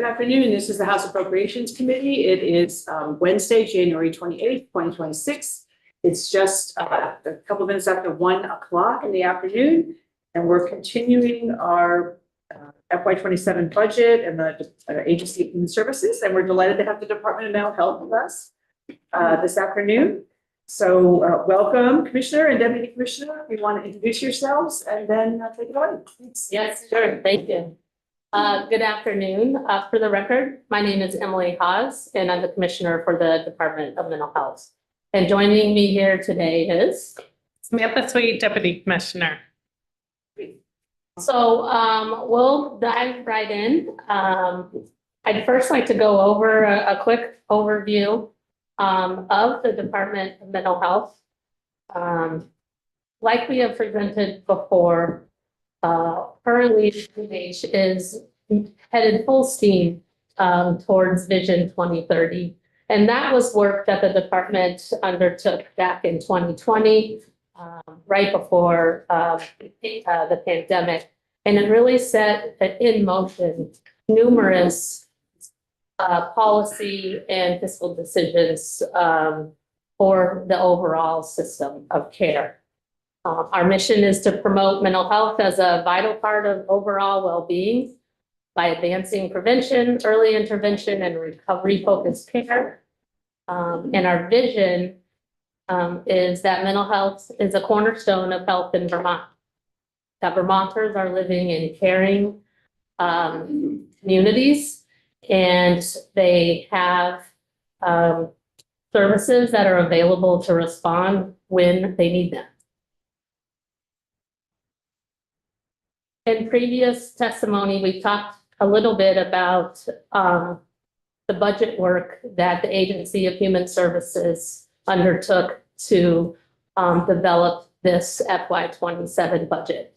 Good afternoon. This is the House Appropriations Committee. It is Wednesday, January 28th, 2026. It's just a couple of minutes after 1 o'clock in the afternoon, and we're continuing our FY27 budget and the Agency of Human Services, and we're delighted to have the Department of Mental Health with us this afternoon. So welcome, Commissioner and Deputy Commissioner. If you want to introduce yourselves and then take it away. Yes, sure. Thank you. Good afternoon. For the record, my name is Emily Haas, and I'm the Commissioner for the Department of Mental Health. And joining me here today is Samantha Sweet, Deputy Commissioner. So we'll dive right in. I'd first like to go over a quick overview of the Department of Mental Health. Like we have presented before, currently DMH is headed full steam towards Vision 2030. And that was work that the department undertook back in 2020, right before the pandemic. And it really set in motion numerous policy and fiscal decisions for the overall system of care. Our mission is to promote mental health as a vital part of overall well-being by advancing prevention, early intervention, and recovery-focused care. And our vision is that mental health is a cornerstone of health in Vermont, that Vermonters are living in caring communities, and they have services that are available to respond when they need them. In previous testimony, we talked a little bit about the budget work that the Agency of Human Services undertook to develop this FY27 budget.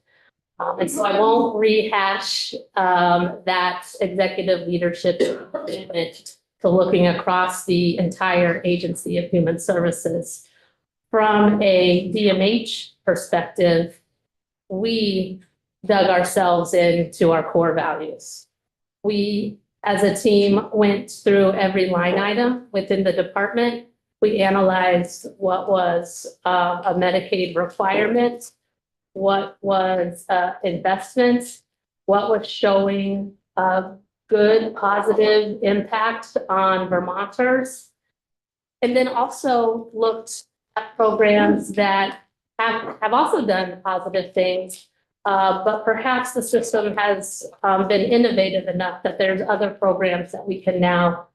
And so I won't rehash that executive leadership commitment to looking across the entire Agency of Human Services. From a DMH perspective, we dug ourselves into our core values. We, as a team, went through every line item within the department. We analyzed what was a Medicaid requirement, what was investment, what was showing a good positive impact on Vermonters, and then also looked at programs that have also done positive things. But perhaps the system has been innovative enough that there's other programs that we can now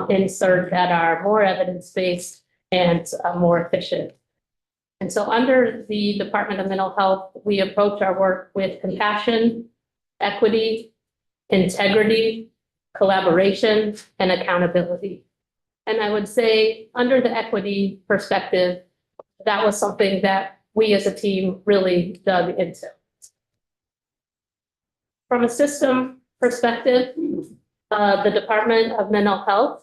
insert that are more evidence-based and more efficient. And so under the Department of Mental Health, we approach our work with compassion, equity, integrity, collaboration, and accountability. And I would say under the equity perspective, that was something that we as a team really dug into. From a system perspective, the Department of Mental Health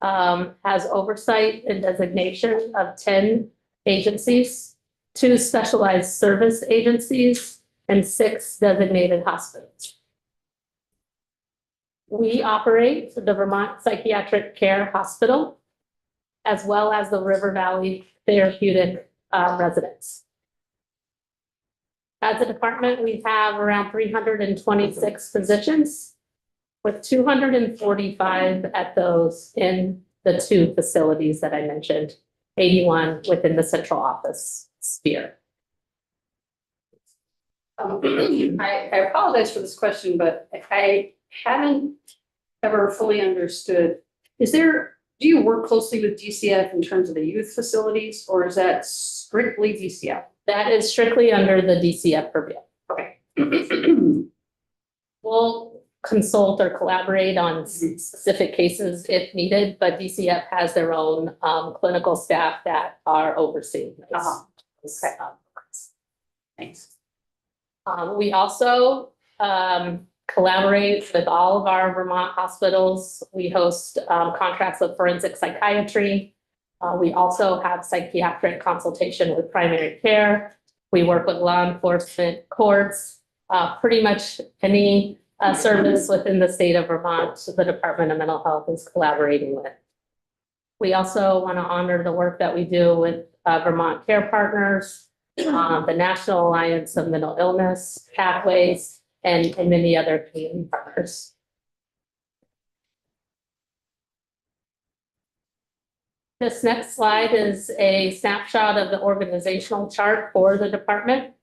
has oversight and designation of 10 agencies, 2 specialized service agencies, and 6 designated hospitals. We operate the Vermont Psychiatric Care Hospital, as well as the River Valley Therapeutic Residence. As a department, we have around 326 physicians, with 245 at those in the 2 facilities that I mentioned, 81 within the central office sphere. I apologize for this question, but I haven't ever fully understood. Do you work closely with DCF in terms of the youth facilities, or is that strictly DCF? That is strictly under the DCF purview. Okay. We'll consult or collaborate on specific cases if needed, but DCF has their own clinical staff that are overseeing this. Okay. Thanks. We also collaborate with all of our Vermont hospitals. We host contracts with forensic psychiatry. We also have psychiatric consultation with primary care. We work with law enforcement, courts, pretty much any service within the state of Vermont, the Department of Mental Health is collaborating with. We also want to honor the work that we do with Vermont Care Partners, the National Alliance of Mental Illness, Pathways, and many other community partners. This next slide is a snapshot of the organizational chart for the department.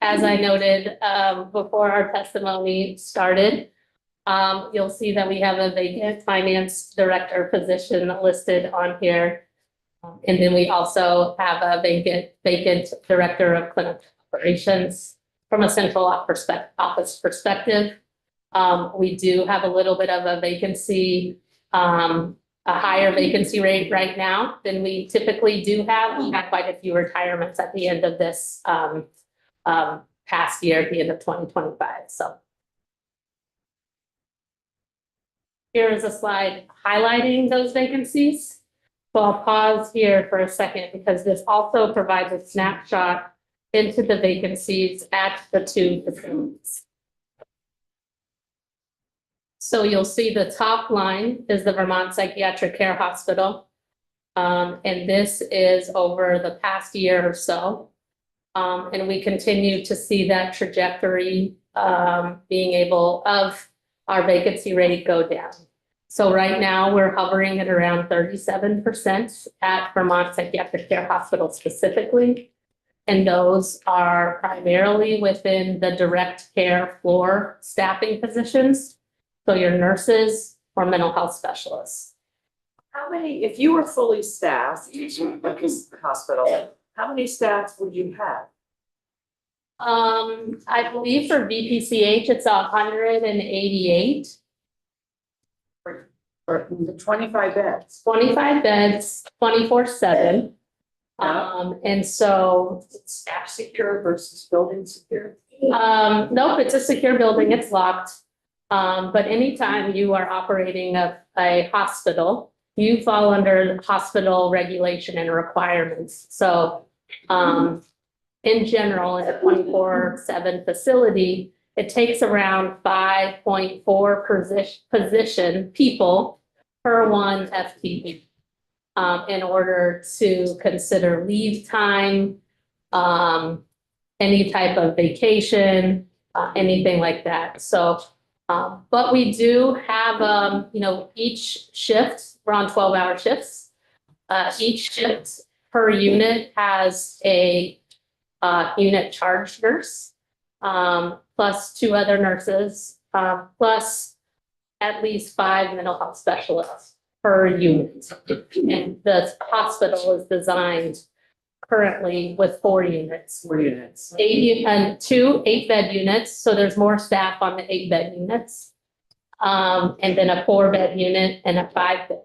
As I noted before our testimony started, you'll see that we have a vacant finance director position listed on here. And then we also have a vacant director of clinical operations from a central office perspective. We do have a little bit of a vacancy, a higher vacancy rate right now than we typically do have. We had quite a few retirements at the end of this past year, at the end of 2025. So here is a slide highlighting those vacancies. So I'll pause here for a second because this also provides a snapshot into the vacancies at the two facilities. So you'll see the top line is the Vermont Psychiatric Care Hospital. And this is over the past year or so. And we continue to see that trajectory being able of our vacancy rate go down. So right now we're hovering at around 37% at Vermont Psychiatric Care Hospital specifically. And those are primarily within the direct care floor staffing positions. So your nurses or mental health specialists. How many, if you were fully staffed at this hospital, how many staff would you have? I believe for VPCH, it's 188. Or the 25 beds? 25 beds, 24/7. Yeah. And so, Staff secure versus building secure? nope, it's a secure building, it's locked. But anytime you are operating a hospital, you fall under hospital regulation and requirements. So, in general, in a 24/7 facility, it takes around 5.4 position people per one FTE in order to consider leave time, any type of vacation, anything like that. So, but we do have, each shift, we're on 12-hour shifts. Each shift per unit has a unit charge nurse, plus 2 other nurses, plus at least 5 mental health specialists per unit. And the hospital is designed currently with 4 units. 4 units. 2 8-bed units, so there's more staff on the 8-bed units. And then a 4-bed unit and a 5-bed.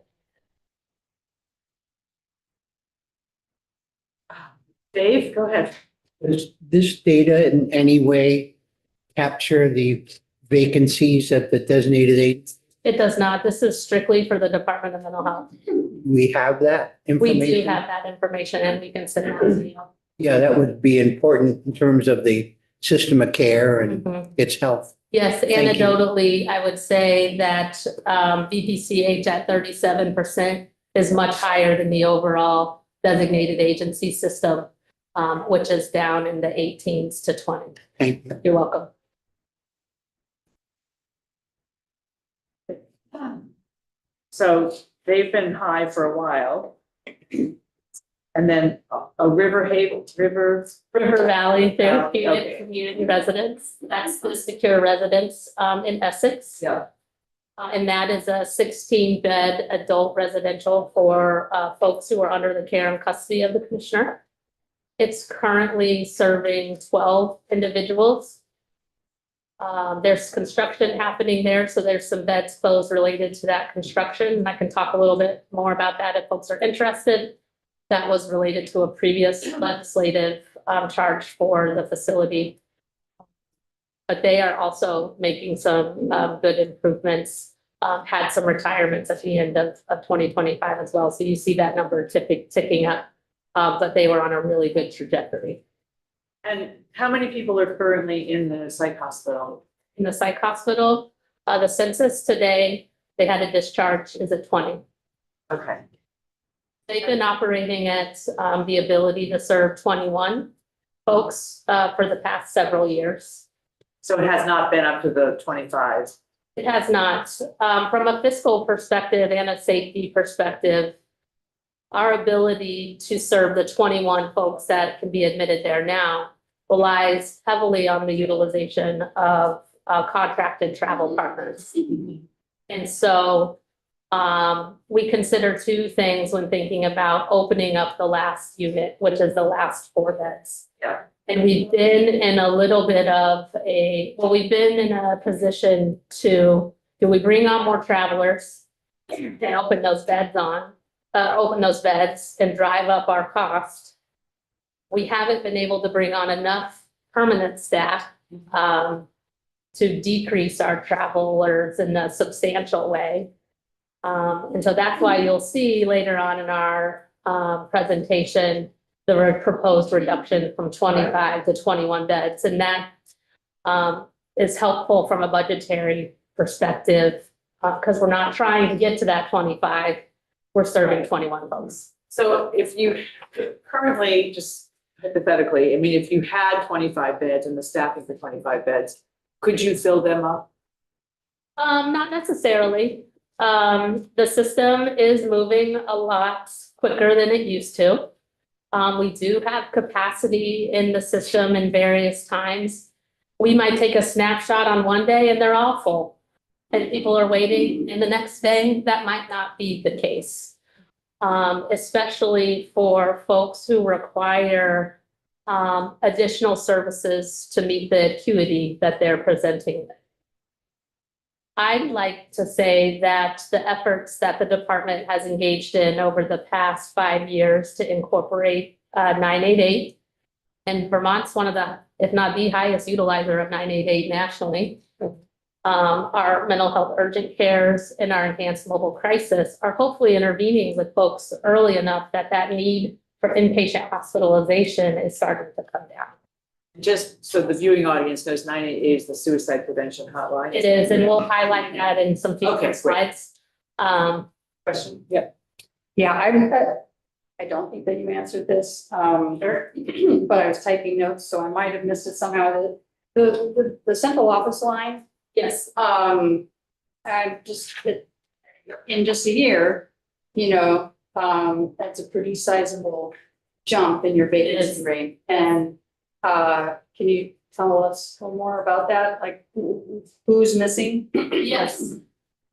Dave, go ahead. Does this data in any way capture the vacancies at the designated agency? It does not. This is strictly for the Department of Mental Health. We have that We information? do have that information and we can send it to you. Yeah, that would be important in terms of the system of care and Mhm. its health. Yes, Thank you. anecdotally, I would say that VPCH at 37% is much higher than the overall designated agency system, which is down in the 18s to 20. Thank you. You're welcome. So they've been high for a while. And then a River Valley Therapeutic okay. Community Residence, that's the secure residence in Essex. Yeah. And that is a 16-bed adult residential for folks who are under the care and custody of the commissioner. It's currently serving 12 individuals. There's construction happening there, so there's some beds closed related to that construction. And I can talk a little bit more about that if folks are interested. That was related to a previous legislative charge for the facility. But they are also making some good improvements, had some retirements at the end of 2025 as well. So you see that number ticking up, but they were on a really good trajectory. And how many people are currently in the psych hospital? In the psych hospital, the census today, they had a discharge is at 20. Okay. They've been operating at the ability to serve 21 folks for the past several years. So it has not been up to the 25. It has not. From a fiscal perspective and a safety perspective, our ability to serve the 21 folks that can be admitted there now relies heavily on the utilization of contracted travel partners. And so we consider two things when thinking about opening up the last unit, which is the last 4 beds. Yeah. And we've been in a little bit of we've been in a position to, do we bring on more travelers and open those beds and drive up our cost? We haven't been able to bring on enough permanent staff to decrease our travelers in a substantial way. And so that's why you'll see later on in our presentation, the proposed reduction from 25 to 21 beds. And that is helpful from a budgetary perspective because we're not trying to get to that 25. We're serving 21 folks. So if you currently, just hypothetically, I mean, if you had 25 beds and the staffing for 25 beds, could you fill them up? Not necessarily. The system is moving a lot quicker than it used to. We do have capacity in the system in various times. We might take a snapshot on one day and they're all full. And people are waiting, and the next day, that might not be the case. Especially for folks who require additional services to meet the acuity that they're presenting with. I'd like to say that the efforts that the department has engaged in over the past 5 years to incorporate 988, and Vermont's one of the, if not the highest utilizer of 988 nationally. Our mental health urgent cares and our enhanced mobile crisis are hopefully intervening with folks early enough that that need for inpatient hospitalization is starting to come down. Just so the viewing audience knows, 988 is the suicide prevention hotline. It is, and we'll highlight that in some future Okay, great. slides. Question, yeah. Yeah, I don't think that you answered this, but I was typing notes, so I might have missed it somehow. The central office line, Yes, I just, in just a year, that's a pretty sizable jump in your vacancy is. rate. And can you tell us a little more about that? Like who's missing? yes.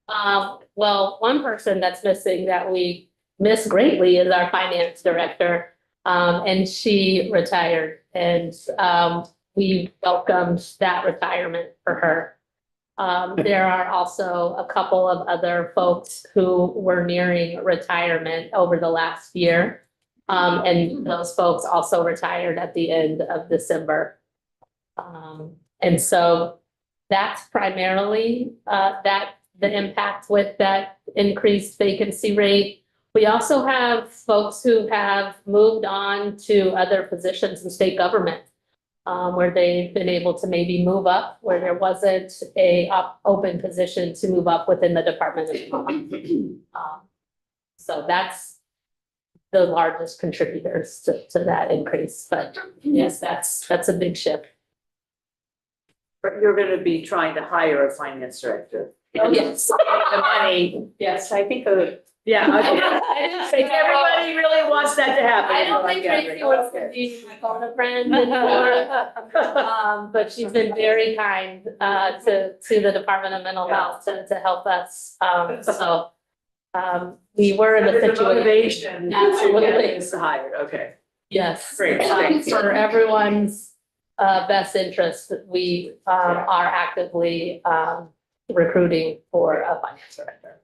Well, one person that's missing that we miss greatly is our finance director. And she retired, and we welcomed that retirement for her. There are also a couple of other folks who were nearing retirement over the last year. And those folks also retired at the end of December. And so that's primarily the impact with that increased vacancy rate. We also have folks who have moved on to other positions in state government. Where they've been able to maybe move up, where there wasn't a open position to move up within the Department of Health. So that's the largest contributors to that increase, but yes, that's a big shift. But you're gonna be trying to hire a finance director. Oh, yes. The money, Yes, I think yeah, okay. I didn't say Everybody really wants that to happen. I is don't what I'm think Tracy gathering. wants to be my phone friend anymore. But she's been very kind to the Department of Mental Health to help us. So we were in a There's a situation. motivation. Absolutely. Is to hire, okay. Yes. Great, thank you. For everyone's best interest, we are actively recruiting for a finance director.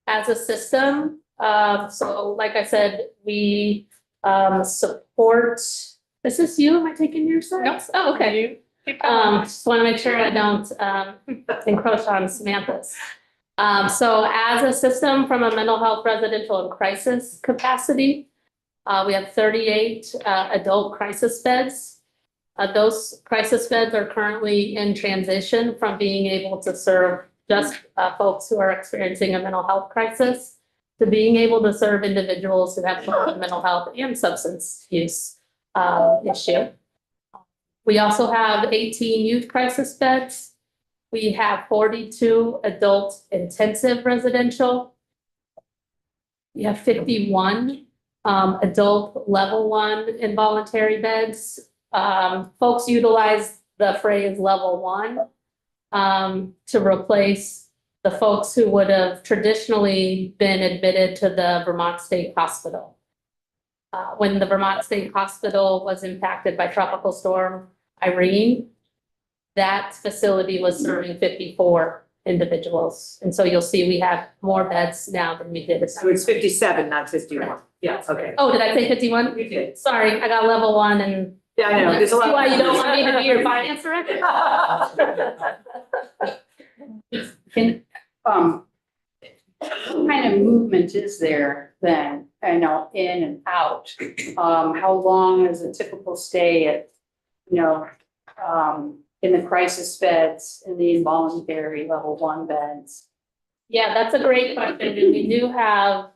As a system, so like I said, we support, is this you? Am I taking your side? Nope. Oh, okay. Just want to make sure I don't encroach on Samantha's. So as a system from a mental health residential and crisis capacity, We have 38 adult crisis beds. Those crisis beds are currently in transition from being able to serve just folks who are experiencing a mental health crisis to being able to serve individuals who have both mental health and substance use issue. We also have 18 youth crisis beds. We have 42 adult intensive residential. We have 51 adult level 1 involuntary beds. Folks utilize the phrase level 1 to replace the folks who would have traditionally been admitted to the Vermont State Hospital. When the Vermont State Hospital was impacted by Tropical Storm Irene, that facility was serving 54 individuals. And so you'll see we have more beds now than we did. So it's 57, not 51. Yeah, okay. Oh, did I say 51? You did. Sorry, I got level 1 and. Yeah, I know. There's a lot. See why you don't want me to be your finance director? Can, what kind of movement is there then, I know, in and out? How long is a typical stay at, in the crisis beds, in the involuntary level 1 beds? Yeah, that's a great question. And we do have,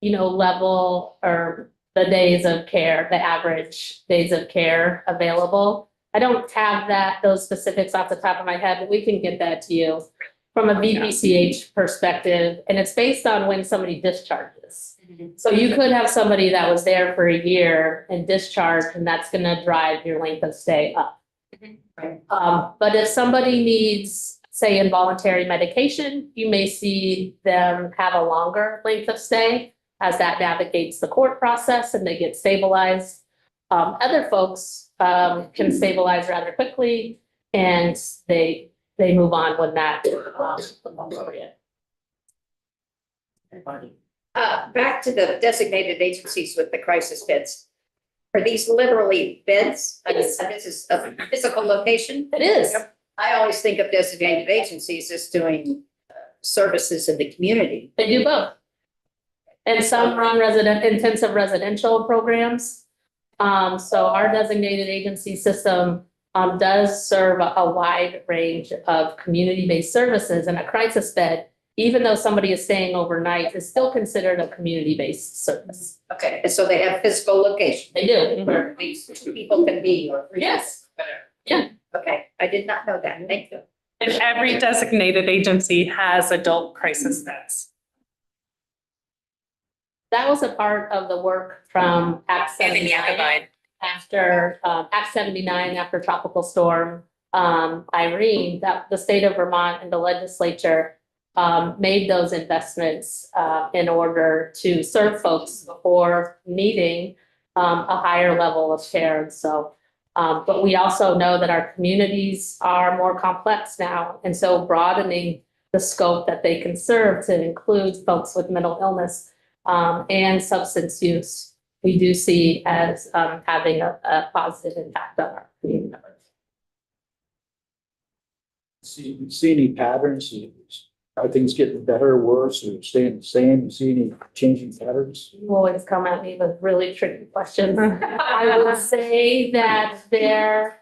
level or the days of care, the average days of care available. I don't have those specifics off the top of my head, but we can get that to you from a VPCH perspective. And it's based on when somebody discharges. So you could have somebody that was there for a year and discharged, and that's going to drive your length of stay up. But if somebody needs, say, involuntary medication, you may see them have a longer length of stay as that navigates the court process and they get stabilized. Other folks can stabilize rather quickly and they move on when that appropriate. Back to the designated agencies with the crisis beds. Are these literally beds? I mean, this is a physical location? It is. I always think of designated agencies as doing services in the community. They do both. And some run intensive residential programs. So our designated agency system does serve a wide range of community-based services, and a crisis bed, even though somebody is staying overnight, is still considered a community-based service. Okay, and so they have physical location They do. where these people can be or. Yes. Whatever. Yeah. Okay, I did not know that. Thank you. And every designated agency has adult crisis beds. That was a part of the work from Act 79 after Act 79 after Tropical Storm Irene, that the state of Vermont and the legislature made those investments in order to serve folks before needing a higher level of care. And so, but we also know that our communities are more complex now. And so broadening the scope that they can serve to include folks with mental illness and substance use, we do see as having a positive impact on our community members. See any patterns? Are things getting better or worse or staying the same? You see any changing patterns? You always come at me with really tricky questions. I would say that there's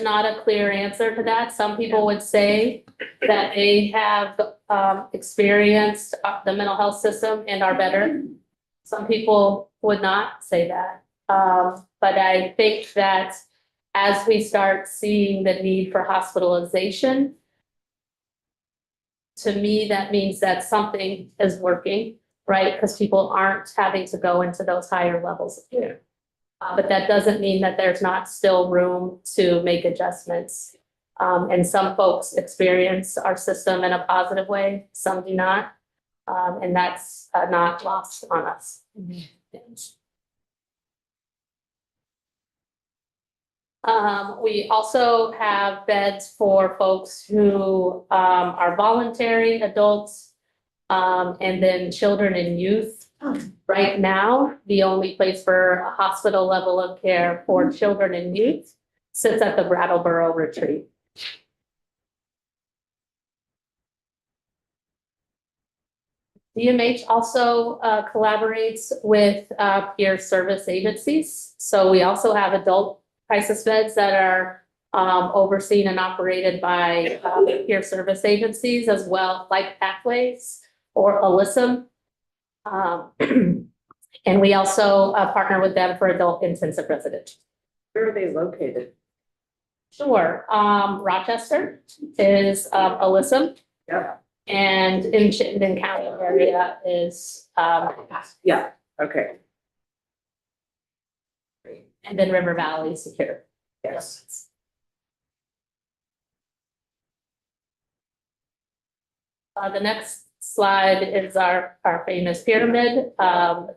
not a clear answer to that. Some people would say that they have experienced the mental health system and are better. Some people would not say that. But I think that as we start seeing the need for hospitalization, to me, that means that something is working, right? Because people aren't having to go into those higher levels of care. But that doesn't mean that there's not still room to make adjustments. And some folks experience our system in a positive way, some do not. And that's not lost on us. We also have beds for folks who are voluntary adults and then children and youth. Right now, the only place for a hospital level of care for children and youth sits at the Brattleboro Retreat. DMH also collaborates with peer service agencies. So we also have adult crisis beds that are overseen and operated by peer service agencies as well, like Pathways or Alyssum. And we also partner with them for adult intensive residential. Where are they located? Sure. Rochester is Alyssum, Yep. and in Chittenden County area is Yeah, okay. and then River Valley Secure. Yes. The next slide is our famous pyramid.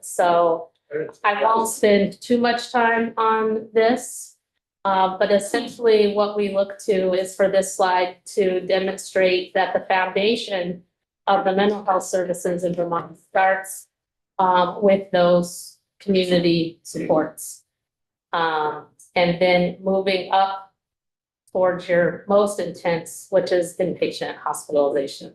So I won't spend too much time on this. But essentially what we look to is for this slide to demonstrate that the foundation of the mental health services in Vermont starts with those community supports. And then moving up towards your most intense, which is inpatient hospitalization.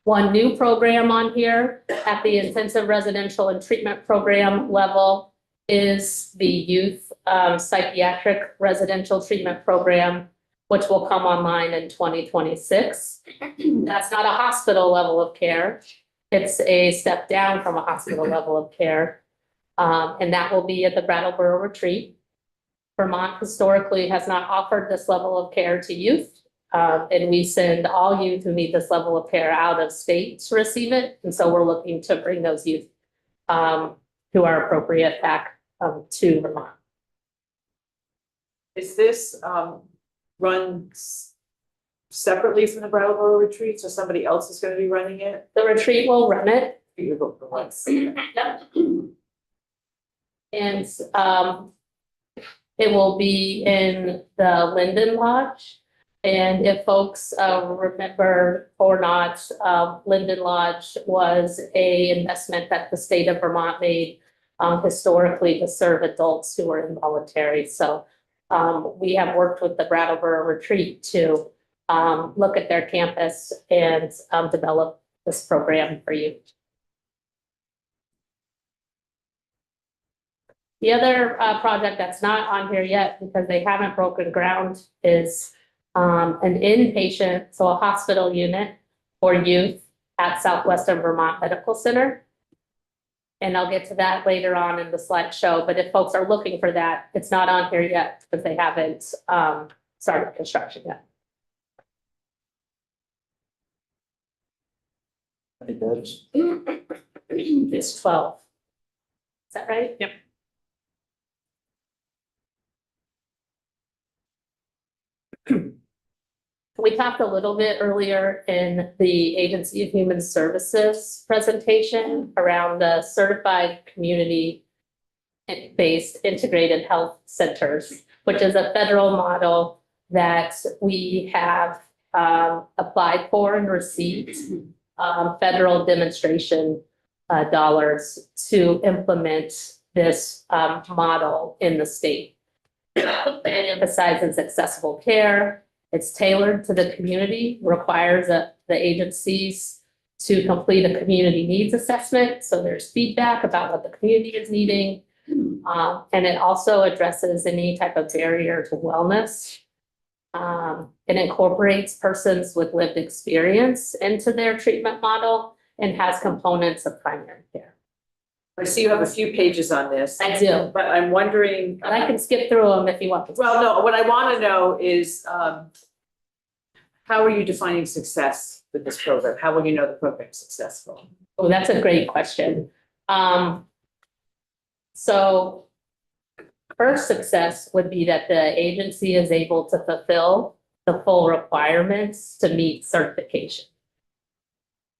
One new program on here at the intensive residential and treatment program level is the youth psychiatric residential treatment program, which will come online in 2026. That's not a hospital level of care. It's a step down from a hospital level of care. And that will be at the Brattleboro Retreat. Vermont historically has not offered this level of care to youth. And we send all youth who need this level of care out of state to receive it. And so we're looking to bring those youth who are appropriate back to Vermont. Is this run separately from the Brattleboro retreat, so somebody else is gonna be running it? The retreat will run it. You go for once. Yep. And it will be in the Linden Lodge. And if folks remember or not, Linden Lodge was a investment that the state of Vermont made historically to serve adults who were involuntary. So we have worked with the Brattleboro Retreat to look at their campus and develop this program for youth. The other project that's not on here yet because they haven't broken ground is an inpatient, so a hospital unit for youth at Southwestern Vermont Medical Center. And I'll get to that later on in the slideshow, but if folks are looking for that, it's not on here yet because they haven't started construction yet. Any beds? It's 12. Is that right? Yep. We talked a little bit earlier in the Agency of Human Services presentation around the certified community-based integrated health centers, which is a federal model that we have applied for and received federal demonstration dollars to implement this model in the state. It emphasizes accessible care. It's tailored to the community, requires the agencies to complete a community needs assessment. So there's feedback about what the community is needing. And it also addresses any type of barrier to wellness. It incorporates persons with lived experience into their treatment model and has components of primary care. I see you have a few pages on this. I do. But I'm wondering. And I can skip through them if you want. Well, no, what I want to know is, how are you defining success with this program? How will you know the program's successful? Oh, that's a great question. So first success would be that the agency is able to fulfill the full requirements to meet certification.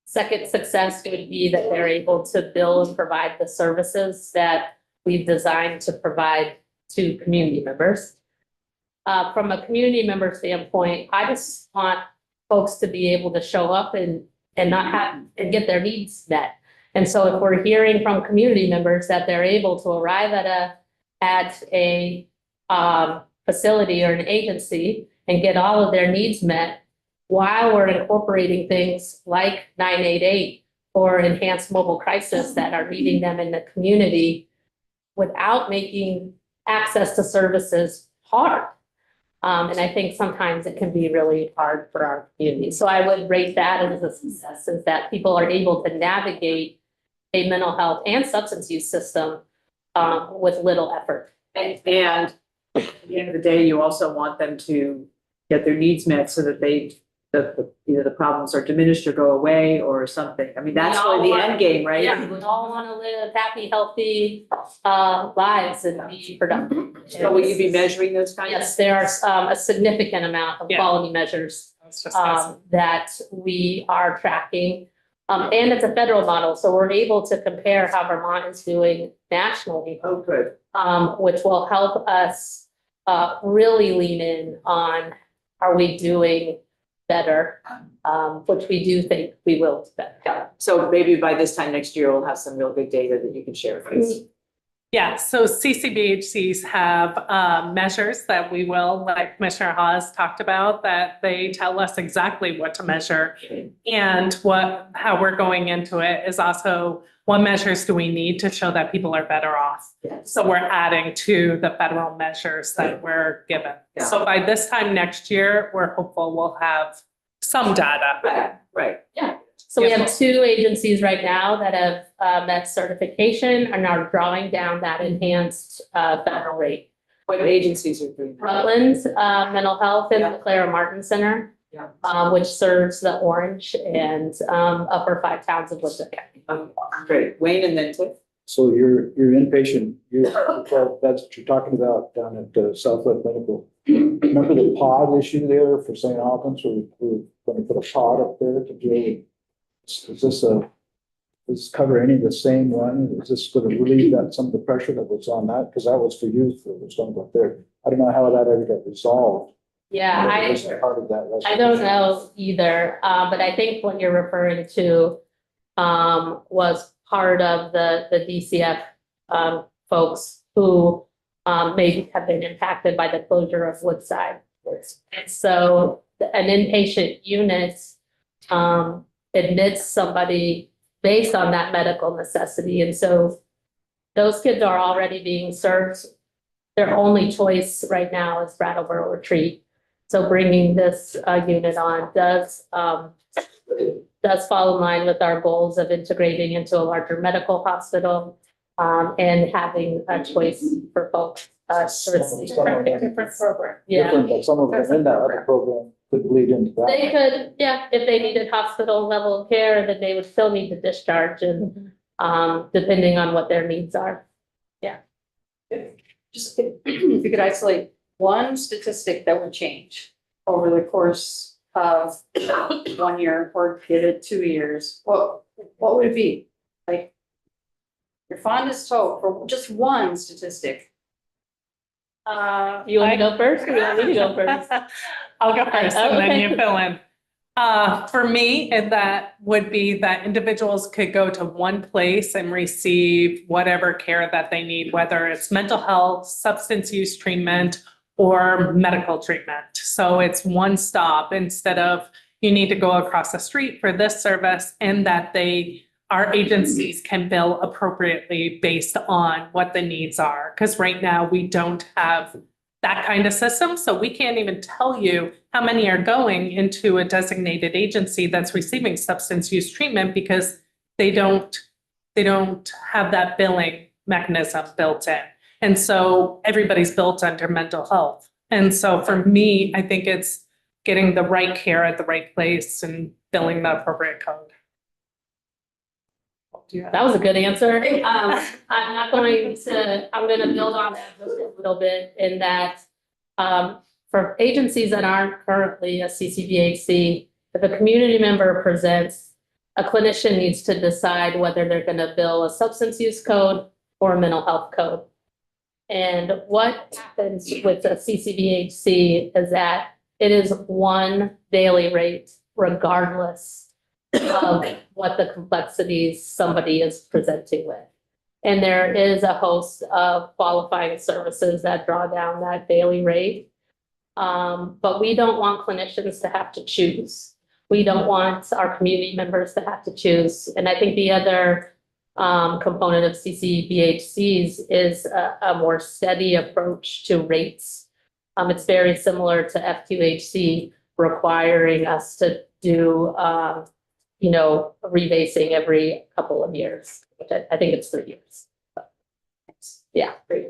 Second success would be that they're able to build and provide the services that we've designed to provide to community members. From a community member standpoint, I just want folks to be able to show up and not have and get their needs met. And so if we're hearing from community members that they're able to arrive at a facility or an agency and get all of their needs met while we're incorporating things like 988 or enhanced mobile crisis that are meeting them in the community without making access to services hard. And I think sometimes it can be really hard for our community. So I would rate that as a success, is that people are able to navigate a mental health and substance use system with little effort. And at the end of the day, you also want them to get their needs met so that either the problems are diminished or go away or something. I mean, that's We all really the want- end game, right? Yeah, we all want to live happy, healthy lives and be productive. So will you be measuring those kinds? Yes, there are a significant amount of Yeah. quality measures I was just gonna say. that we are tracking. And it's a federal model, so we're able to compare how Vermont is doing nationally, Oh, good. which will help us really lean in on, are we doing better? Which we do think we will do better. Yeah. So maybe by this time next year, we'll have some real good data that you can share with us. Yeah, so CCBHCs have measures that we will, like Commissioner Hawes talked about, that they tell us exactly what to measure. And how we're going into it is also, what measures do we need to show that people are better off? Yes. So we're adding to the federal measures that we're given. Yeah. So by this time next year, we're hopeful we'll have some data. Right. So we have two agencies right now that have met certification and are drawing down that enhanced federal rate. What agencies are doing that? Rutland's Mental Health and Yeah. the Clara Martin Center, Yeah. which serves the Orange and upper 5 towns of Woodstock County. Great. Wayne and then Tiff? So your inpatient, that's what you're talking about down at Southwest Medical. Remember the pod issue there for St. Albans, where we're going to put a pod up there to do? Does this cover any of the same one? Is this going to relieve some of the pressure that was on that? Because that was for youth that was going to go up there. I don't know how that ever got resolved. Yeah, It wasn't part of that. I don't know either, but I think what you're referring to was part of the DCF folks who maybe have been impacted by the closure of Woodside. And so an inpatient unit admits somebody based on that medical necessity. And so those kids are already being served. Their only choice right now is Brattleboro Retreat. So bringing this unit on does fall in line with our goals of integrating into a larger medical hospital and having a choice for folks. Different program. Yeah, Different, but some of them in that other program could bleed into that. they could, yeah, if they needed hospital level care, then they would still need the discharge and depending on what their needs are. Just if you could isolate one statistic that would change over the course of 1 year or get it 2 years, what would it be? Like your fondest hope for just one statistic? You want to go first or you want me to go first? I'll go first and then Okay. you fill in. For me, that would be that individuals could go to one place and receive whatever care that they need, whether it's mental health, substance use treatment, or medical treatment. So it's one stop instead of you need to go across the street for this service, and that our agencies can bill appropriately based on what the needs are. Because right now we don't have that kind of system. So we can't even tell you how many are going into a designated agency that's receiving substance use treatment because they don't have that billing mechanism built in. And so everybody's built under mental health. And so for me, I think it's getting the right care at the right place and billing the appropriate code. That was a good answer. I'm going to build on that just a little bit in that for agencies that aren't currently a CCBHC, if a community member presents, a clinician needs to decide whether they're going to bill a substance use code or a mental health code. And what happens with a CCBHC is that it is one daily rate regardless of what the complexities somebody is presenting with. And there is a host of qualifying services that draw down that daily rate. But we don't want clinicians to have to choose. We don't want our community members to have to choose. And I think the other component of CCBHCs is a more steady approach to rates. It's very similar to FQHC requiring us to do, rebasing every couple of years, which I think it's 3 years. But, yeah, great.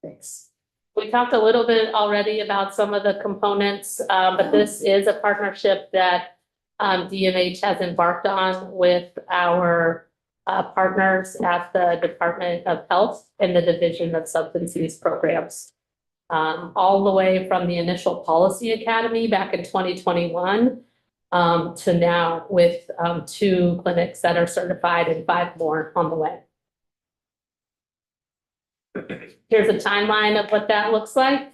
Thanks. We talked a little bit already about some of the components, but this is a partnership that DMH has embarked on with our partners at the Department of Health and the Division of Substance Use Programs. All the way from the initial policy academy back in 2021 to now with 2 clinics that are certified and 5 more on the way. Here's a timeline of what that looks like.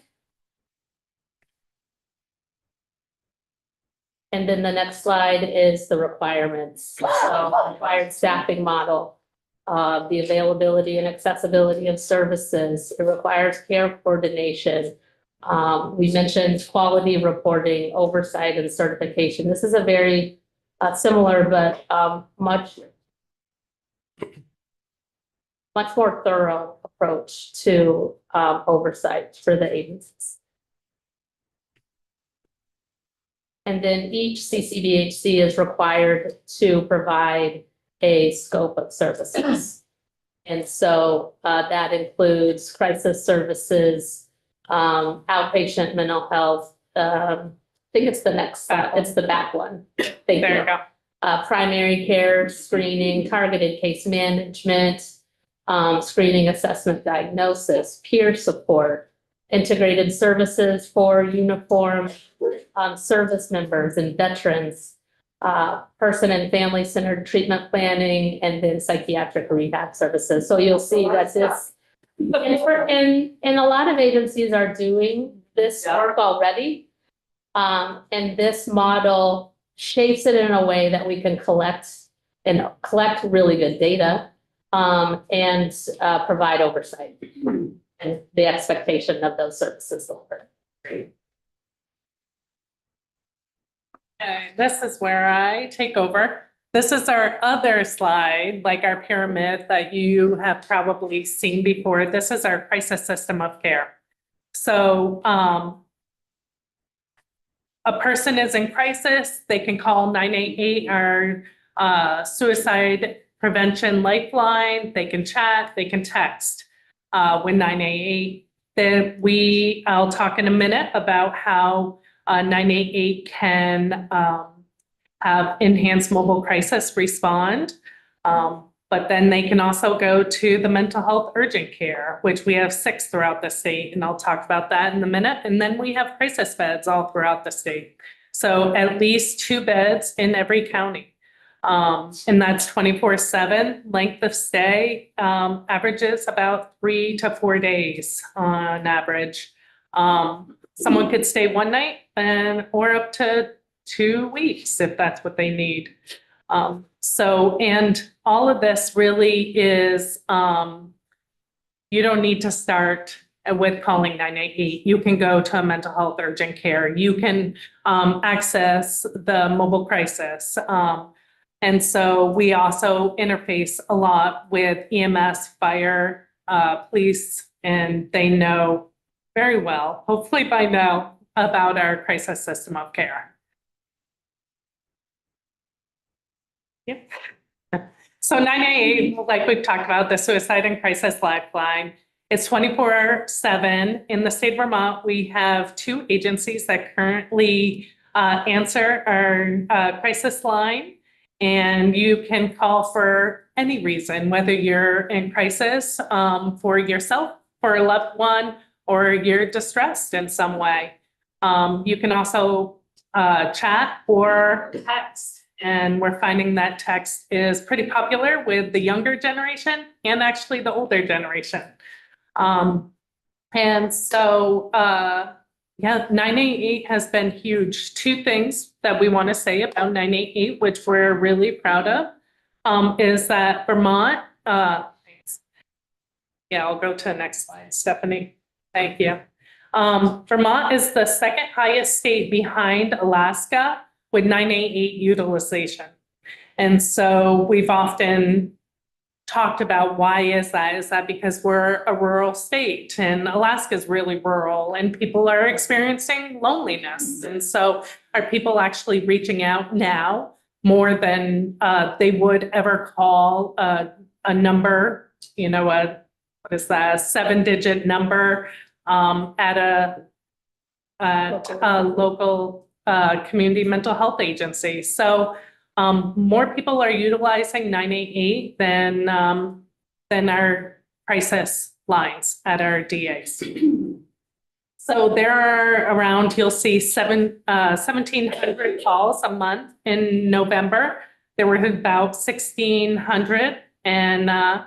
And then the next slide is the requirements. So required staffing model, the availability and accessibility of services. It requires care coordination. We mentioned quality reporting, oversight, and certification. This is a very similar but much more thorough approach to oversight for the agencies. And then each CCBHC is required to provide a scope of services. And so that includes crisis services, outpatient mental health. I think it's the next, it's the back one. Thank There you. you go. Primary care, screening, targeted case management, screening, assessment, diagnosis, peer support, integrated services for uniform service members and veterans, person and family-centered treatment planning, and then psychiatric rehab services. So you'll see that this, and a lot of agencies are doing this work already. And this model shapes it in a way that we can collect really good data and provide oversight and the expectation of those services delivered. Okay, this is where I take over. This is our other slide, like our pyramid that you have probably seen before. This is our crisis system of care. So a person is in crisis, they can call 988, our suicide prevention lifeline. They can chat, they can text with 988. I'll talk in a minute about how 988 can have enhanced mobile crisis respond. But then they can also go to the mental health urgent care, which we have 6 throughout the state. And I'll talk about that in a minute. And then we have crisis beds all throughout the state. So at least 2 beds in every county. And that's 24/7. Length of stay averages about 3 to 4 days on average. Someone could stay 1 night or up to 2 weeks if that's what they need. And all of this really is, you don't need to start with calling 988. You can go to a mental health urgent care. You can access the mobile crisis. And so we also interface a lot with EMS, fire, police, and they know very well, hopefully by now, about our crisis system of care. Yep. So 988, like we've talked about, the Suicide and Crisis Lifeline, it's 24/7. In the state of Vermont, we have 2 agencies that currently answer our crisis line. And you can call for any reason, whether you're in crisis for yourself, for a loved one, or you're distressed in some way. You can also chat or text. And we're finding that text is pretty popular with the younger generation and actually the older generation. And so, 988 has been huge. 2 things that we want to say about 988, which we're really proud of, is that Vermont, I'll go to the next slide, Stephanie. Thank you. Vermont is the second highest state behind Alaska with 988 utilization. And so we've often talked about why is that? Is that because we're a rural state and Alaska is really rural and people are experiencing loneliness? And so are people actually reaching out now more than they would ever call a number, you know, what is that, a 7-digit number at a local community mental health agency? So more people are utilizing 988 than our crisis lines at our DAs. So there are around, you'll see 1,700 calls a month in November. There were about 1,600, and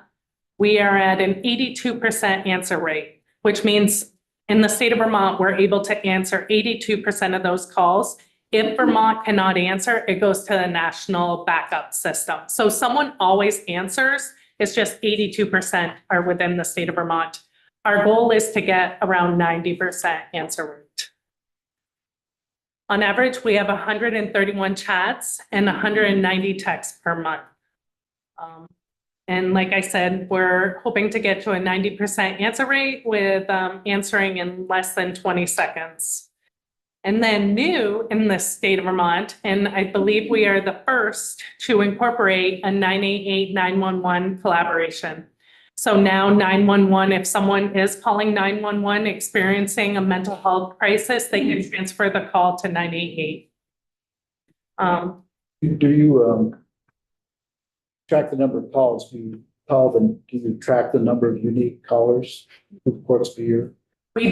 we are at an 82% answer rate, which means in the state of Vermont, we're able to answer 82% of those calls. If Vermont cannot answer, it goes to the national backup system. So someone always answers. It's just 82% are within the state of Vermont. Our goal is to get around 90% answer rate. On average, we have 131 chats and 190 texts per month. And like I said, we're hoping to get to a 90% answer rate with answering in less than 20 seconds. And then new in the state of Vermont, and I believe we are the first to incorporate a 988-911 collaboration. So now 911, if someone is calling 911 experiencing a mental health crisis, they can transfer the call to 988. Do you track the number of calls? Do you call them? Do you track the number of unique callers who reports per year? We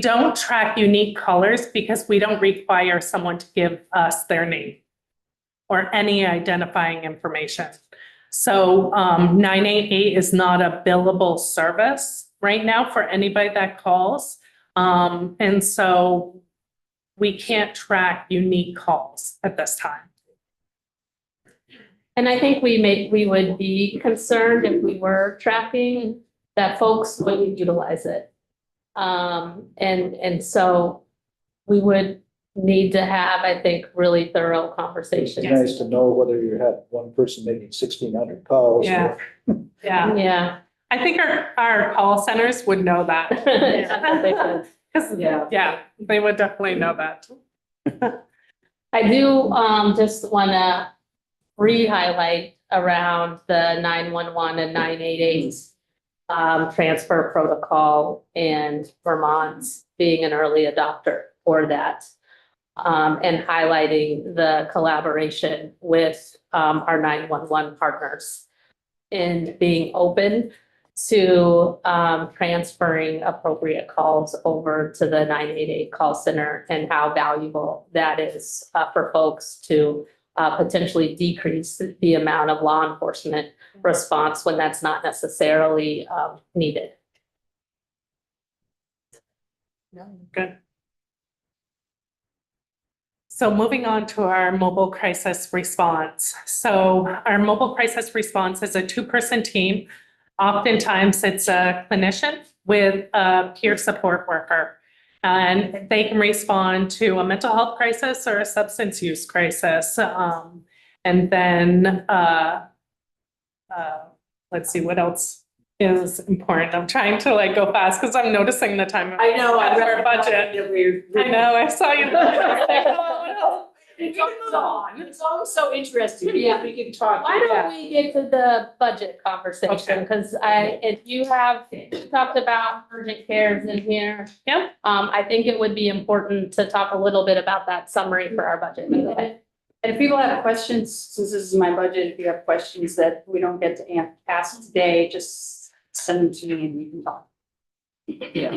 don't track unique callers because we don't require someone to give us their name or any identifying information. So 988 is not a billable service right now for anybody that calls. And so we can't track unique calls at this time. And I think we would be concerned if we were tracking that folks wouldn't utilize it. And so we would need to have, I think, really thorough conversations. It's nice to know whether you had one person making 1,600 calls. Yeah. Yeah. Yeah. I think our call centers would know that. They could. 'Cause, yeah, they would definitely know that. I do just want to re-highlight around the 911 and 988 transfer protocol and Vermont being an early adopter for that. And highlighting the collaboration with our 911 partners and being open to transferring appropriate calls over to the 988 call center and how valuable that is for folks to potentially decrease the amount of law enforcement response when that's not necessarily needed. Good. So moving on to our mobile crisis response. So our mobile crisis response is a 2-person team. Oftentimes it's a clinician with a peer support worker, and they can respond to a mental health crisis or a substance use crisis. And then let's see what else is important. I'm trying to go fast because I'm noticing the time. I know, I read our budget. I know, I saw you. It's always so interesting. Yeah. We can talk. Why don't we get to the budget conversation? Okay. Because if you talked about urgent cares in here. Yep. I think it would be important to talk a little bit about that summary for our budget. And if people have questions, since this is my budget, if you have questions that we don't get to ask today, just send them to me and we can talk. Yeah,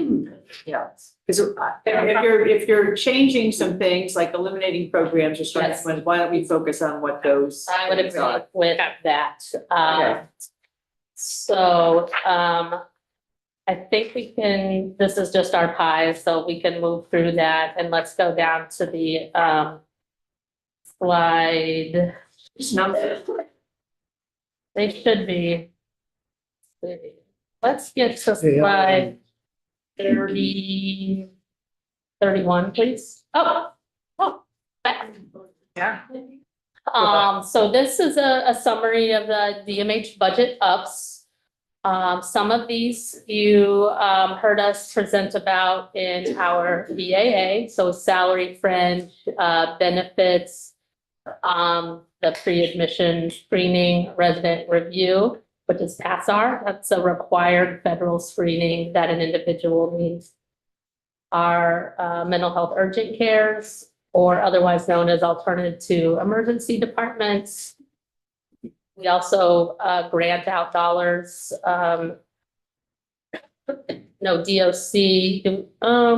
yeah. Because if you're changing some things like eliminating programs or something, Yes. why don't we focus on what those? I would things agree are? with that. Okay. So I think we can, this is just our pie, so we can move through that and let's go down to the slide. They should be. Let's get to slide. 31, please. Back. Yeah. So this is a summary of the DMH budget ups. Some of these you heard us present about in our BAA, so salary fringe, benefits, the pre-admission screening, resident review, which is PASSAR. That's a required federal screening that an individual needs. Our mental health urgent cares, or otherwise known as alternative to emergency departments. We also grant out dollars. DOC,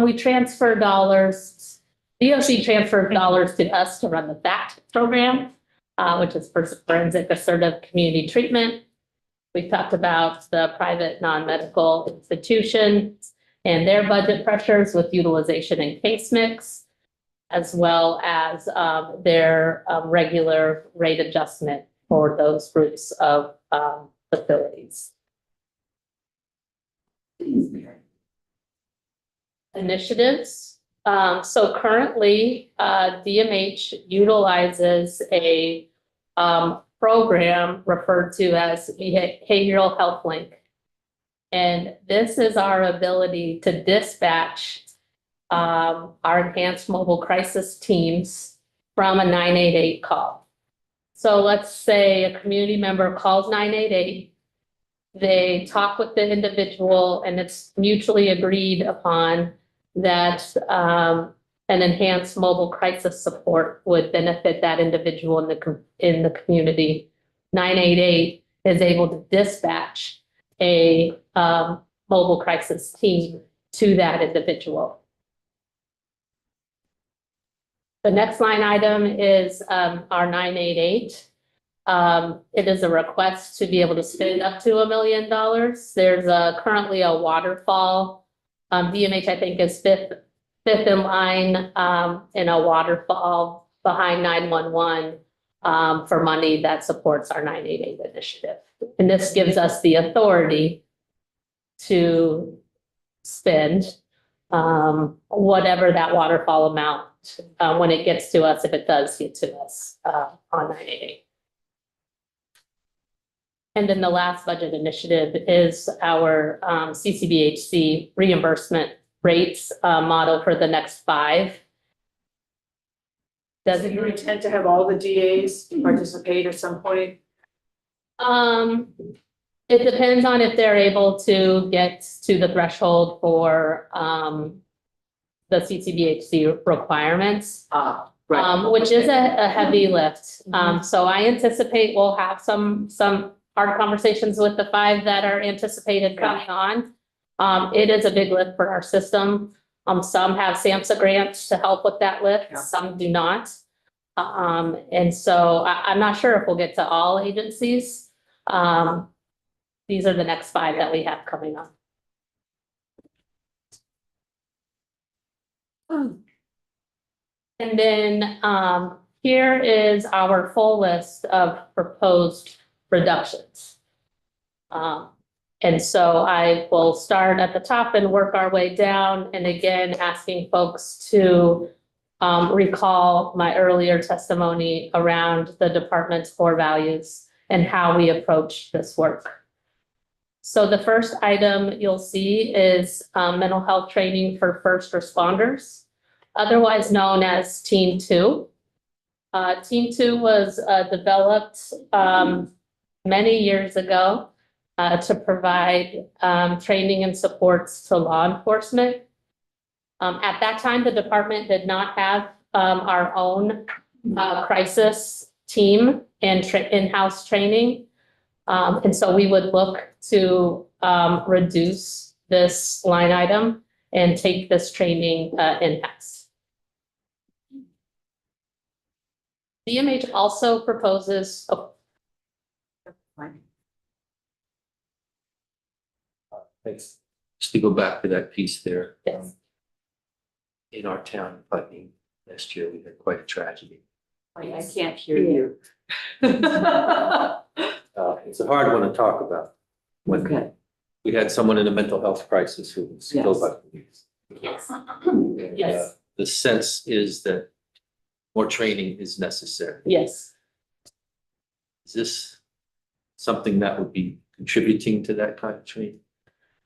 we transfer dollars. DOC transferred dollars to us to run the FACT program, which is for forensic assertive community treatment. We talked about the private non-medical institutions and their budget pressures with utilization and case mix, as well as their regular rate adjustment for those groups of facilities. Initiatives. So currently, DMH utilizes a program referred to as Behavioral Health Link. And this is our ability to dispatch our enhanced mobile crisis teams from a 988 call. So let's say a community member calls 988, they talk with the individual, and it's mutually agreed upon that an enhanced mobile crisis support would benefit that individual in the community. 988 is able to dispatch a mobile crisis team to that individual. The next line item is our 988. It is a request to be able to spend up to $1 million. There's currently a waterfall. DMH, I think, is fifth in line in a waterfall behind 911 for money that supports our 988 initiative. And this gives us the authority to spend whatever that waterfall amount when it gets to us, if it does get to us on 988. And then the last budget initiative is our CCBHC reimbursement rates model for the next 5. Does it intend to have all the DAs participate at some point? It depends on if they're able to get to the threshold for the CCBHC requirements, which is a heavy lift. So I anticipate we'll have some hard conversations with the 5 that are anticipated coming on. It is a big lift for our system. Some have SAMHSA grants to help with that lift, some do not. And so I'm not sure if we'll get to all agencies. These are the next 5 that we have coming on. And then here is our full list of proposed reductions. And so I will start at the top and work our way down. And again, asking folks to recall my earlier testimony around the department's core values and how we approach this work. So the first item you'll see is mental health training for first responders, otherwise known as Team 2. Team 2 was developed many years ago to provide training and supports to law enforcement. At that time, the department did not have our own crisis team and in-house training. And so we would look to reduce this line item and take this training in-house. DMH also proposes, Thanks. Just to go back to that piece there. Yes. In our town, Putney, last year, we had quite a tragedy. I can't hear you. It's a hard one to talk about. When Okay. We had someone in a mental health crisis who was killed by police. Yes. And, Yes. The sense is that more training is necessary. Yes. Is this something that would be contributing to that kind of training?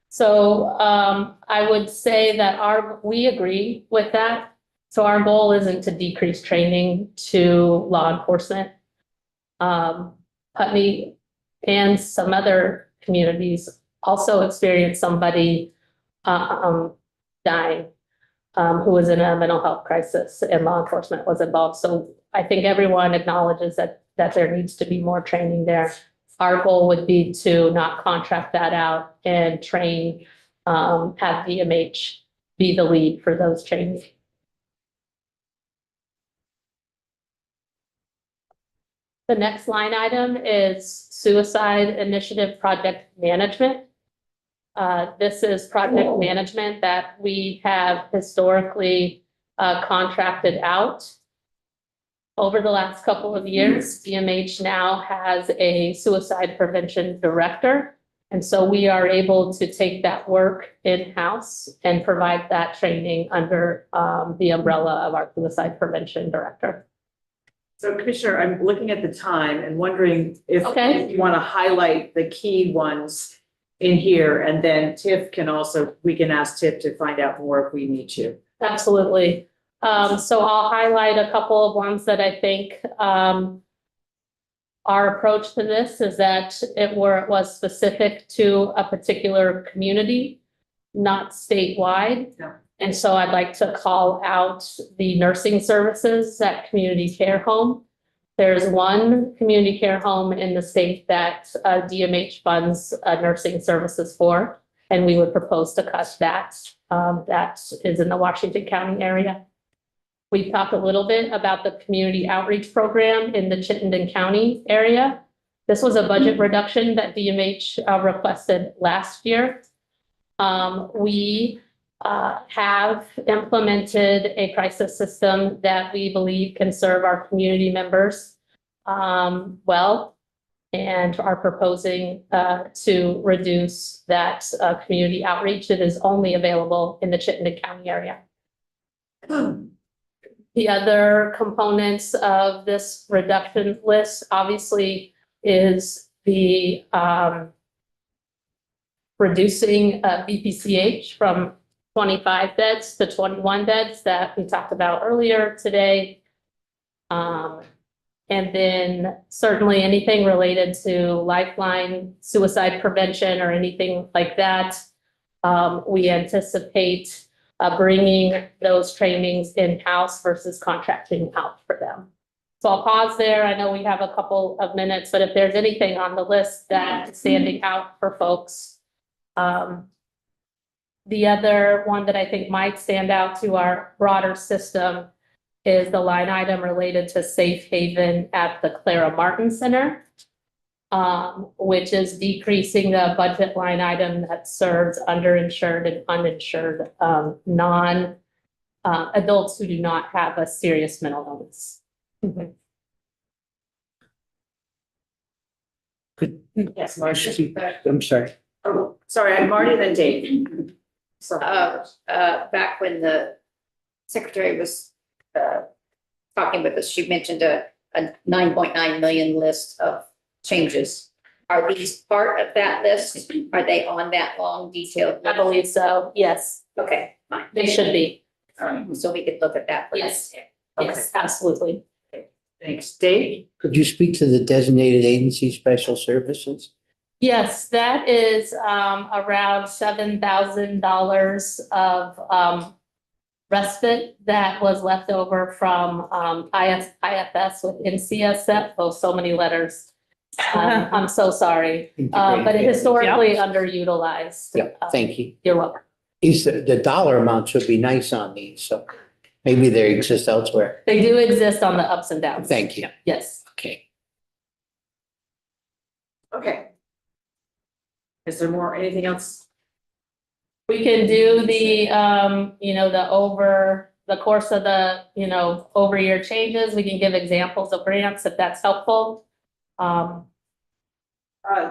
So I would say that we agree with that. So our goal isn't to decrease training to law enforcement. Putney and some other communities also experienced somebody dying who was in a mental health crisis and law enforcement was involved. So I think everyone acknowledges that there needs to be more training there. Our goal would be to not contract that out and train, have DMH be the lead for those trainings. The next line item is suicide initiative project management. This is project management that we have historically contracted out. Over the last couple of years, DMH now has a suicide prevention director. And so we are able to take that work in-house and provide that training under the umbrella of our suicide prevention director. So Commissioner, I'm looking at the time and wondering if Okay. you want to highlight the key ones in here, and then Tiff can also, we can ask Tiff to find out more if we need to. Absolutely. So I'll highlight a couple of ones that I think our approach to this is that it was specific to a particular community, not statewide. Yeah. And so I'd like to call out the nursing services at community care home. There's one community care home in the state that DMH funds nursing services for, and we would propose to cut that. That is in the Washington County area. We talked a little bit about the community outreach program in the Chittenden County area. This was a budget reduction that DMH requested last year. We have implemented a crisis system that we believe can serve our community members well, and are proposing to reduce that community outreach. It is only available in the Chittenden County area. The other components of this reduction list obviously is the reducing BPCH from 25 beds to 21 beds that we talked about earlier today. And then certainly anything related to lifeline, suicide prevention, or anything like that, we anticipate bringing those trainings in-house versus contracting out for them. So I'll pause there. I know we have a couple of minutes, but if there's anything on the list that is standing out for folks. The other one that I think might stand out to our broader system is the line item related to safe haven at the Clara Martin Center, which is decreasing the budget line item that serves underinsured and uninsured adults who do not have a serious mental illness. Yes, Marcia. I'm sorry. Oh, sorry, I'm Marty, then Dave. Sorry. Back when the secretary was talking with us, she mentioned a 9.9 million list of changes. Are these part of that list? Are they on that long detailed? I believe so, yes, Okay, fine. they should be. All right, so we could look at that. Yes. Okay. Yes, absolutely. Thanks. Dave? Could you speak to the designated agency special services? Yes, that is around $7,000 of respite that was left over from IFS with NCSF. Oh, so many letters. I'm so sorry, but it historically underutilized. Yeah, thank you. You're welcome. The dollar amount should be nice on these, so maybe they exist elsewhere. They do exist on the ups and downs. Thank you. Yes. Okay. Okay. Is there anything else? We can do the, over the course of the, over year changes. We can give examples of grants if that's helpful.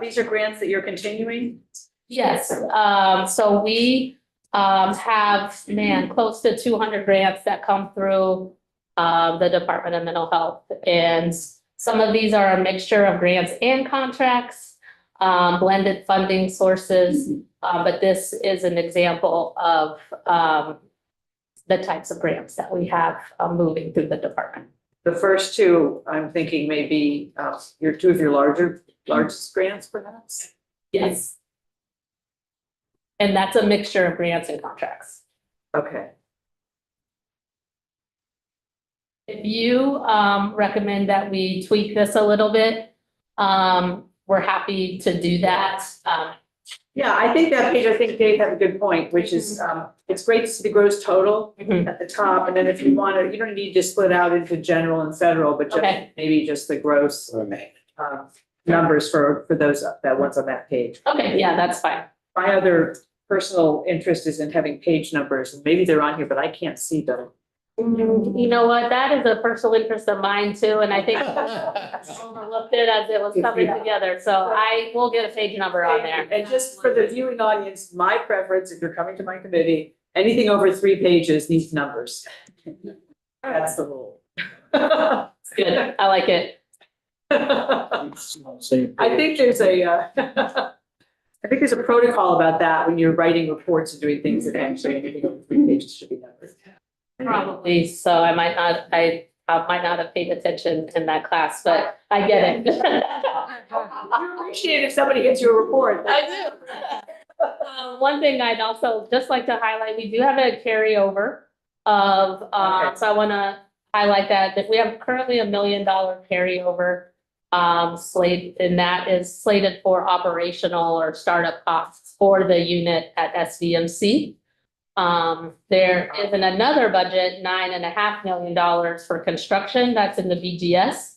These are grants that you're continuing? Yes, so we have, man, close to 200 grants that come through the Department of Mental Health. And some of these are a mixture of grants and contracts, blended funding sources. But this is an example of the types of grants that we have moving through the department. The first two, I'm thinking maybe your two of your largest grants perhaps? Yes. And that's a mixture of grants and contracts. Okay. If you recommend that we tweak this a little bit, we're happy to do that. Yeah, I think that page, I think Dave had a good point, which is, it's great to see the gross total at the top. And then if you want to, you don't need to split out into general and federal, but just Okay. maybe just the gross numbers for those, that ones on that page. Okay, yeah, that's fine. My other personal interest is in having page numbers, and maybe they're on here, but I can't see them. You know what? That is a personal interest of mine too, and I think I overlooked it as it was coming together. So I will get a page number on there. And just for the viewing audience, my preference, if you're coming to my committee, anything over 3 pages needs numbers. That's the rule. It's good. I like it. I think there's I think there's a protocol about that when you're writing reports and doing things that actually anything over 3 pages should be numbered. Probably, so I might not have paid attention in that class, but I get it. I appreciate if somebody gets you a report. I do. One thing I'd also just like to highlight, we do have a carryover of, Okay. so I want to highlight that we have currently $1 million carryover slate, and that is slated for operational or startup costs for the unit at SVMC. There is another budget, $9.5 million for construction. That's in the BGS.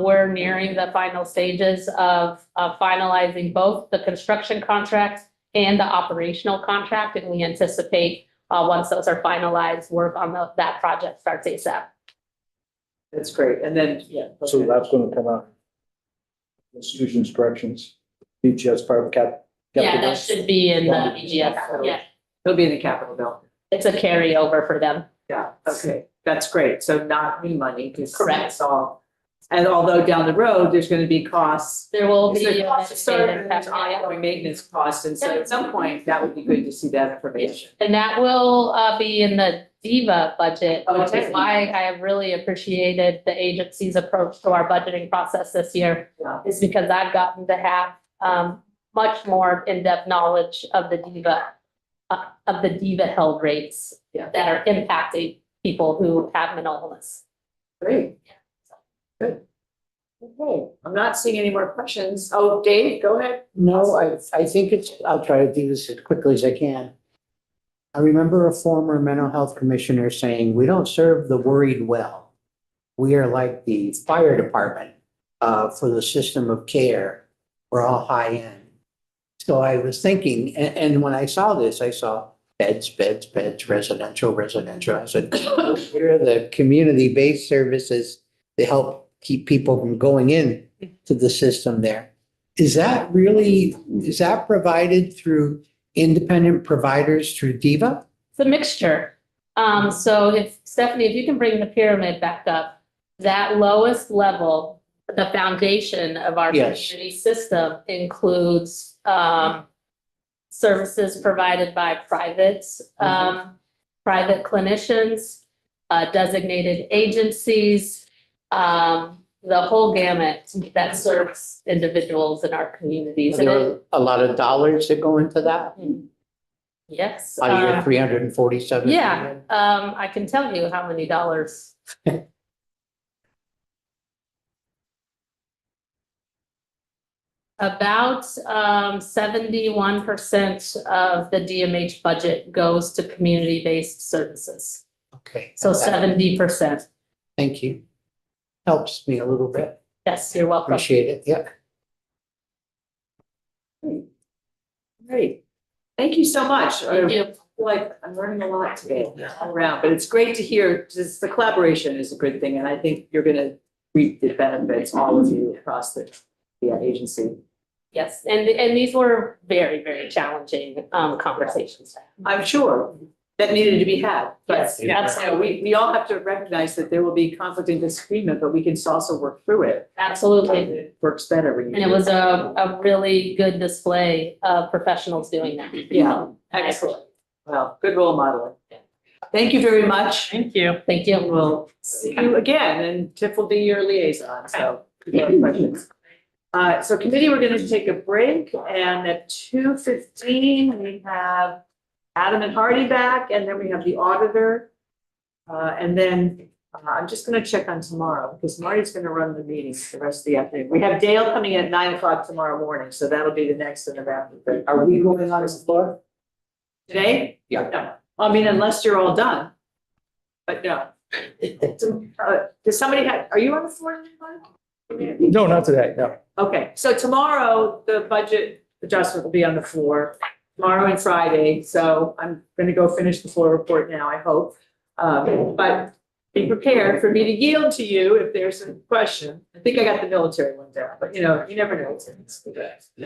We're nearing the final stages of finalizing both the construction contract and the operational contract. And we anticipate, once those are finalized, work on that project starts ASAP. That's great. And then, yeah. So that's gonna come out. Institutions, corrections, BGS part of cap. Yeah, that should be in the BGS. Yeah, It'll be in the capital bill. it's a carryover for them. Yeah, okay, that's great. So not new money, because Correct. it's all. And although down the road, there's gonna be costs. There will Is be. there a costs to start mitigated and there's impact, yeah. ongoing maintenance costs, and so at some point, that would be good to see that information. And that will be in the DIVA budget, which Okay. is why I have really appreciated the agency's approach to our budgeting process this year. Yeah. Is because I've gotten to have much more in-depth knowledge of the DIVA held rates Yeah. that are impacting people who have mental illness. Great. Good. Okay, I'm not seeing any more questions. Oh, Dave, go ahead. No, I think I'll try to do this as quickly as I can. I remember a former mental health commissioner saying, we don't serve the worried well. We are like the fire department for the system of care. We're all high end. So I was thinking, and when I saw this, I saw beds, residential. I said, where are the community-based services to help keep people from going in to the system there? Is that provided through independent providers through DIVA? It's a mixture. So if Stephanie, if you can bring the pyramid back up, that lowest level, the foundation of our Yes. community system includes services provided by private clinicians, designated agencies, the whole gamut that serves individuals in our communities. Are And there a lot of dollars that go into that? yes. Out of your 347? Yeah, I can tell you how many dollars. About 71% of the DMH budget goes to community-based services. Okay. So 70%. Thank you. Helps me a little bit. Yes, you're welcome. Appreciate it. Yeah. Great. Thank you so much. Thank you. I feel like I'm learning a lot today all around, but it's great to hear, just the collaboration is a good thing, and I think you're gonna reap the benefits, all of you across the agency. Yes, and these were very, very challenging conversations. to have. I'm sure that needed to be had, but Yes, you know, we all have to recognize that there will be conflict and disagreement, but we can also work through it. Absolutely. It works better when you. And it was a really good display of professionals doing that. Yeah, excellent. Well, good role modeling. Thank you very much. Thank you. Thank you. We'll see you again, and Tiff will be your liaison, so if you have questions. So committee, we're gonna take a break, and at 2:15 we have Adam and Hardy back, and then we have the auditor. And then I'm just gonna check on tomorrow, because Marty's gonna run the meetings the rest of the afternoon. We have Dale coming at 9 o'clock tomorrow morning, so that'll be the next of after. Are we going on the floor? Today? Yeah. No, I mean, unless you're all done. But no. Does somebody have, are you on the floor? Mark? No, not today, no. Okay, so tomorrow, the budget adjustment will be on the floor, tomorrow and Friday, so I'm gonna go finish the floor report now, I hope. But be prepared for me to yield to you if there's a question. I think I got the military one down, but you know, you never know.